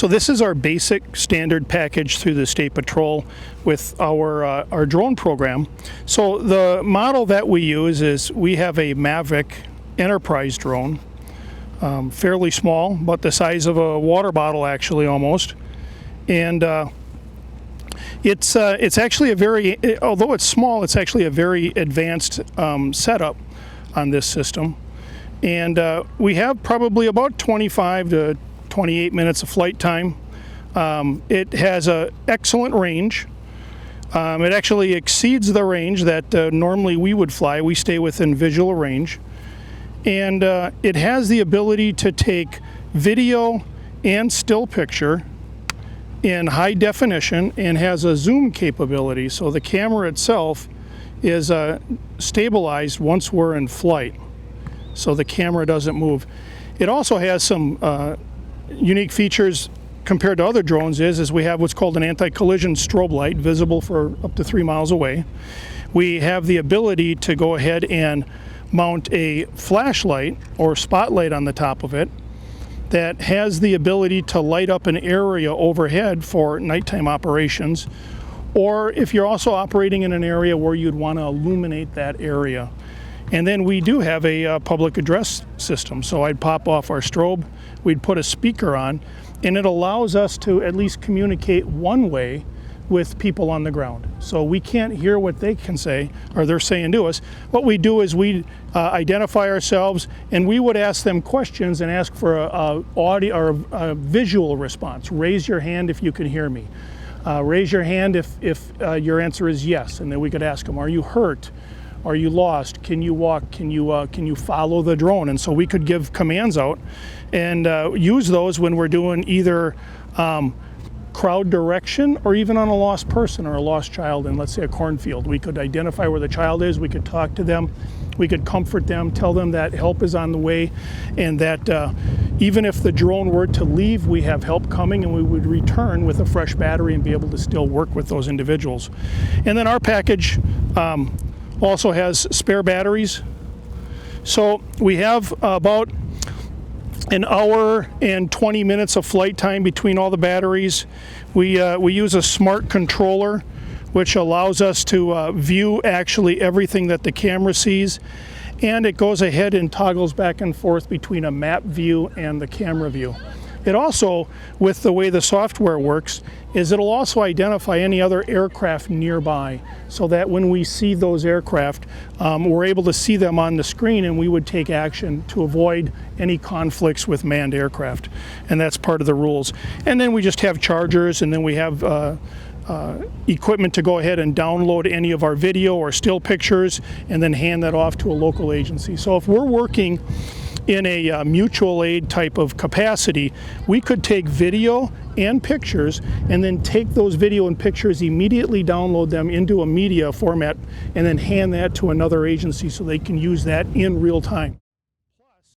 So this is our basic standard package through the State Patrol with our drone program. So the model that we use is we have a Maverick Enterprise drone, fairly small, but the size of a water bottle actually almost. And it's actually a very, although it's small, it's actually a very advanced setup on this system. And we have probably about 25 to 28 minutes of flight time. It has an excellent range. It actually exceeds the range that normally we would fly. We stay within visual range. And it has the ability to take video and still picture in high definition and has a zoom capability. So the camera itself is stabilized once we're in flight, so the camera doesn't move. It also has some unique features compared to other drones is we have what's called an anti-collision strobe light, visible for up to 3 miles away. We have the ability to go ahead and mount a flashlight or spotlight on the top of it that has the ability to light up an area overhead for nighttime operations, or if you're also operating in an area where you'd want to illuminate that area. And then we do have a public address system. So I'd pop off our strobe, we'd put a speaker on, and it allows us to at least communicate one way with people on the ground. So we can't hear what they can say or they're saying to us. What we do is we identify ourselves, and we would ask them questions and ask for a audio or a visual response. Raise your hand if you can hear me. Raise your hand if your answer is yes, and then we could ask them, are you hurt? Are you lost? Can you walk? Can you follow the drone? And so we could give commands out and use those when we're doing either crowd direction or even on a lost person or a lost child in, let's say, a cornfield. We could identify where the child is, we could talk to them, we could comfort them, tell them that help is on the way, and that even if the drone were to leave, we have help coming, and we would return with a fresh battery and be able to still work with those individuals. And then our package also has spare batteries. So we have about an hour and 20 minutes of flight time between all the batteries. We use a smart controller, which allows us to view actually everything that the camera sees, and it goes ahead and toggles back and forth between a map view and the camera view. It also, with the way the software works, is it'll also identify any other aircraft nearby, so that when we see those aircraft, we're able to see them on the screen, and we would take action to avoid any conflicts with manned aircraft. And that's part of the rules. And then we just have chargers, and then we have equipment to go ahead and download any of our video or still pictures and then hand that off to a local agency. So if we're working in a mutual aid type of capacity, we could take video and pictures and then take those video and pictures, immediately download them into a media format, and then hand that to another agency so they can use that in real time.